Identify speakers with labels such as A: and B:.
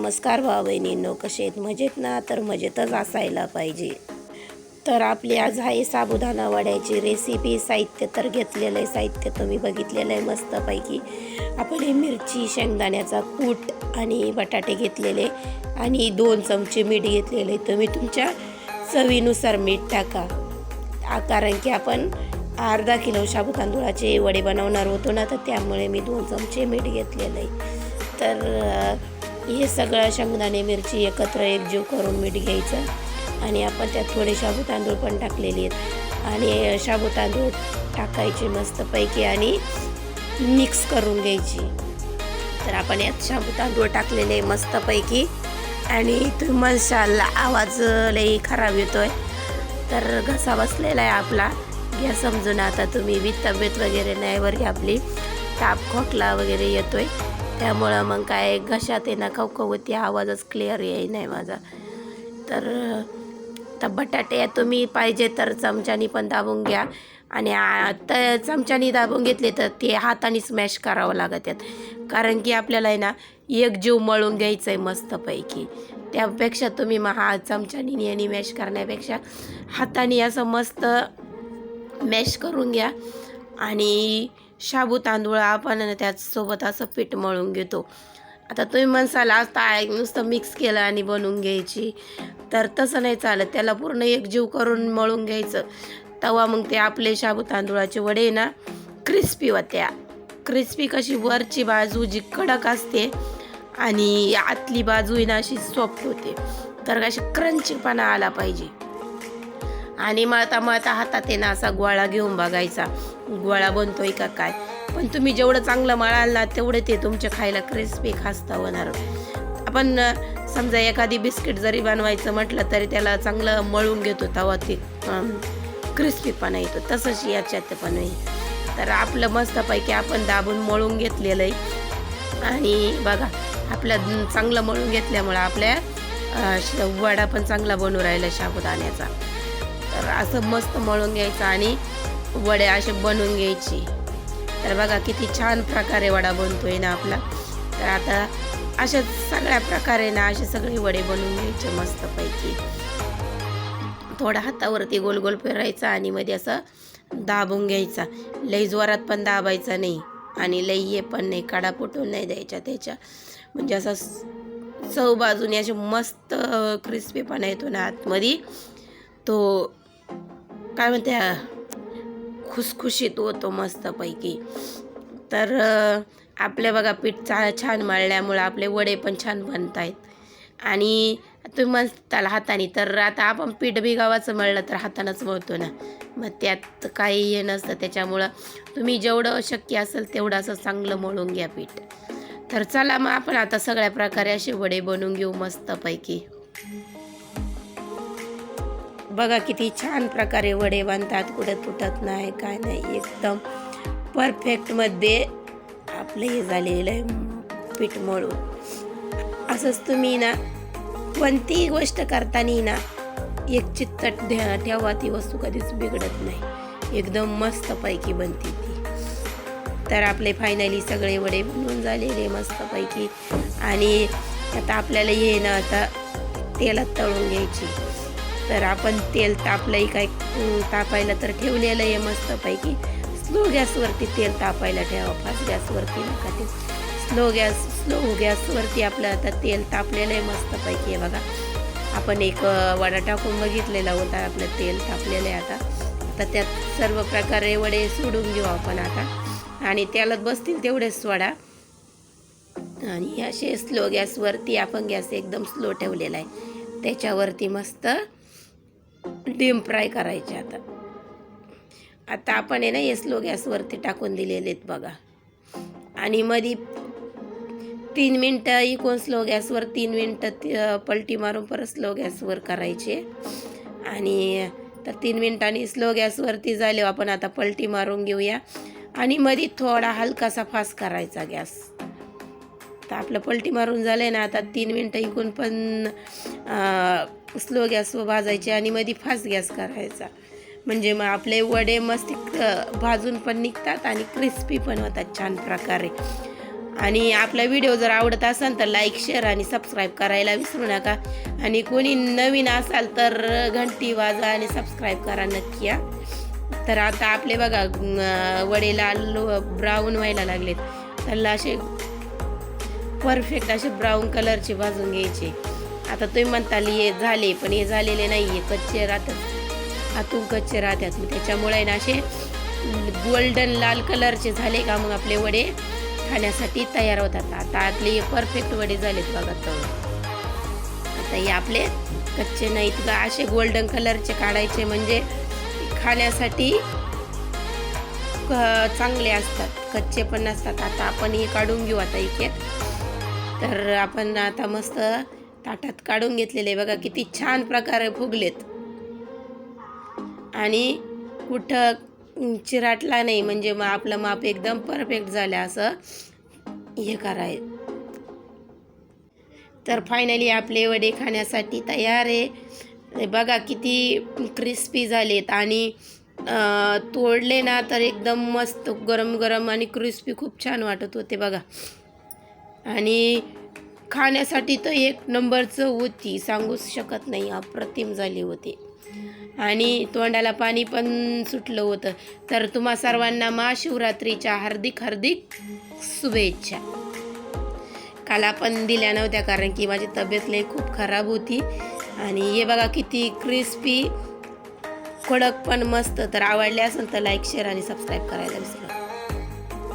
A: नमस्कार भाऊ बहिणींनो, कसे आहेत? मजेत ना? तर मजेतच असायला पाहिजे. तर आपली आज आहे साबुदाणा वड्याची रेसिपी. साहित्य तर घेतलेलं आहे, साहित्य तुम्ही बघितलेलं आहे मस्तपैकी. आपण हे मिरची, शेंगदाण्याचा कूट आणि बटाटे घेतलेले आणि 2 चमचे मीठ घेतलेले. तुम्ही तुमच्या चवीनुसार मीठ टाका, कारण की आपण अर्धा किलो शाबू तांदूळाचे वडे बनवणार होतो ना, तर त्यामुळे मी 2 चमचे मीठ घेतलेलं आहे. तर हे सगळं शेंगदाणे मिरची एकत्र एकजीव करून मीठ घ्यायचं आणि आपण त्यात थोडे शाबू तांदूळ पण टाकलेले आहेत आणि शाबू तांदूळ टाकायचे मस्तपैकी आणि मिक्स करून घ्यायची. तर आपण यात शाबू तांदूळ टाकलेले मस्तपैकी आणि तुम्ही म्हणशाल आवाज लई खराब येतोय, तर घसा बसलेला आहे आपला. घ्या समजून. आता तुम्ही बी तब्येत वगैरे नाही बरी आपली, ताप खोकला वगैरे येतोय, त्यामुळं मग काय घशात आहे ना खवखवती, आवाजच क्लिअर येई नाही माझा. तर बटाटे तुम्ही पाहिजे तर चमच्यानी पण दाबून घ्या आणि आता चमच्यानी दाबून घेतले तर ते हाताने स्मॅश करावं लागत आहेत, कारण की आपल्याला आहे ना एकजीव मळून घ्यायचं आहे मस्तपैकी. त्यापेक्षा तुम्ही चमच्यानी आणि मॅश करण्यापेक्षा हाताने असं मस्त मॅश करून घ्या. आणि शाबू तांदूळ आपण त्याचसोबत असं पीठ मळून घेतो. आता तुम्ही म्हणसाल आता नुसतं मिक्स केलं आणि बनवून घ्यायची, तर तसं नाही चालत. त्याला पूर्ण एकजीव करून मळून घ्यायचं, तेव्हा मग ते आपले शाबू तांदूळाचे वडे ना क्रिस्पी होत्या. क्रिस्पी कशी, वरची बाजू जी कडक असते आणि आतली बाजू ना अशी सॉफ्ट होते, तर अशी क्रंचीपणा आला पाहिजे. आणि मळता मळता हातात आहे ना असा गोळा घेऊन बघायचा, गोळा बनतोय का काय. पण तुम्ही जेवढं चांगलं मळाल ना तेवढे ते तुमच्या खायला क्रिस्पी खास्त होणार. आपण समजा एखादी बिस्किट जरी बनवायचं म्हटलं तरी त्याला चांगलं मळून घेतो, तेव्हा ते क्रिस्पीपणा येतो. तसंच याच्यात पण आहे. तर आपलं मस्तपैकी आपण दाबून मळून घेतलेलं आहे आणि बघा आपलं चांगलं मळून घेतल्यामुळं आपल्या वडा पण चांगला बनू राहिला साबुदाण्याचा. तर असं मस्त मळून घ्यायचं आणि वडे असे बनवून घ्यायची. तर बघा किती छान प्रकारे वडा बनतोय ना आपला. तर आता अशा सगळ्या प्रकारे ना असे सगळे वडे बनवून घ्यायचे मस्तपैकी. थोडा हातावरती गोल गोल फिरायचा आणि मध्ये असं दाबून घ्यायचा. लई जोरात पण दाबायचा नाही आणि लई हे पण नाही, काढा फुटून नाही द्यायच्या त्याच्या, म्हणजे असा चव बाजूने असे मस्त क्रिस्पीपणा येतो ना आतमध्ये, तो काय म्हणते खुसखुशीत होतो मस्तपैकी. तर आपले बघा पीठ छान मळल्यामुळं आपले वडे पण छान बनत आहेत. आणि तुम्ही म्हणताल हाताने, तर आता आपण पीठ बी गव्हाचं मळलं तर हातानंच मळतो ना, मग त्यात काही हे नसतं. त्याच्यामुळं तुम्ही जेवढं शक्य असेल तेवढं असं चांगलं मळून घ्या पीठ. तर चला मग आपण आता सगळ्या प्रकारे असे वडे बनवून घेऊ मस्तपैकी. बघा किती छान प्रकारे वडे बनतात, कुठं तुटत नाही काय नाही, एकदम परफेक्टमध्ये आपलं हे झालेलं आहे पीठ मळून. असंच तुम्ही ना कोणतीही गोष्ट करताना ना एक चित्तट ठेवा, ती वस्तू कधीच बिघडत नाही, एकदम मस्तपैकी बनते ती. तर आपले फायनली सगळे वडे बनवून झालेले मस्तपैकी. आणि आता आपल्याला हे ना आता तेलात तळून घ्यायची. तर आपण तेल तापलंही काय तापायला तर ठेवलेलं आहे मस्तपैकी. स्लो गॅसवरती तेल तापायला ठेवा, फास्ट गॅसवरती नका ते. स्लो गॅसवरती आपलं आता तेल तापलेलं आहे मस्तपैकी. बघा आपण एक वडा टाकून बघितलेला होता, आपलं तेल तापलेलं आहे. आता त्यात सर्व प्रकारे वडे सोडून घेऊ आपण आता, आणि त्याला बसतील तेवढेच सोडा. आणि असे स्लो गॅसवरती आपण गॅस एकदम स्लो ठेवलेला आहे, त्याच्यावरती मस्त डीप फ्राय करायचे. आता आपण आहे ना हे स्लो गॅसवरती टाकून दिलेले आहेत बघा. आणि मध्ये 3 मिनटं इकून स्लो गॅसवर, 3 मिनटं पलटी मारून परत स्लो गॅसवर करायचे. आणि तर 3 मिनटांनी स्लो गॅसवरती झाले, आपण आता पलटी मारून घेऊया. आणि मध्ये थोडा हलकासा फास्ट करायचा गॅस. तर आपलं पलटी मारून झालं आहे ना, आता 3 मिनटं इकून पण स्लो गॅसवर भाजायचे आणि मध्ये फास्ट गॅस करायचा, म्हणजे मग आपले वडे मस्त भाजून पण निघतात आणि क्रिस्पी पण होतात छान प्रकारे. आणि आपला व्हिडिओ जर आवडत असेल तर लाईक शेअर आणि सबस्क्राईब करायला विसरू नका. आणि कोणी नवीन असाल तर घंटी वाजा आणि सबस्क्राईब करा नक्की या. तर आता आपले बघा वडे लाल ब्राऊन व्हायला लागलेत. त्याला असे परफेक्ट असे ब्राऊन कलरचे भाजून घ्यायचे. आता तुम्ही म्हणताल हे झाले, पण हे झालेले नाही आहे, कच्चे राहतात, आतून कच्चे राहतात. त्याच्यामुळे ना असे गोल्डन लाल कलरचे झाले का मग आपले वडे खाण्यासाठी तयार होतात. आता आपले हे परफेक्ट वडे झालेत बघा. तर आता हे आपले कच्चे नाहीत का, असे गोल्डन कलरचे काढायचे म्हणजे खाण्यासाठी चांगले असतात, कच्चे पण नसतात. आता आपण हे काढून घेऊ आता एक एक. तर आपण आता मस्त ताटात काढून घेतलेले बघा, किती छान प्रकारे फुगलेत आणि कुठं चिराटला नाही, म्हणजे मग आपलं माप एकदम परफेक्ट झालं असं हे करायचं. तर फायनली आपले वडे खाण्यासाठी तयार आहे. बघा किती क्रिस्पी झालेत आणि तोडले ना तर एकदम मस्त गरम गरम आणि क्रिस्पी खूप छान वाटत होते बघा. आणि खाण्यासाठी तर एक नंबरचं होती, सांगूच शकत नाही, अप्रतिम झाले होते. आणि तोंडाला पाणी पण सुटलं होतं. तर तुम्हा सर्वांना महाशिवरात्रीच्या हार्दिक हार्दिक शुभेच्छा. काल आपण दिल्या नव्हत्या कारण की माझी तब्येत लई खूप खराब होती. आणि हे बघा किती क्रिस्पी, कडक पण मस्त. तर आवडले असेल तर लाईक शेअर आणि सबस्क्राईब करायला विसरू नका.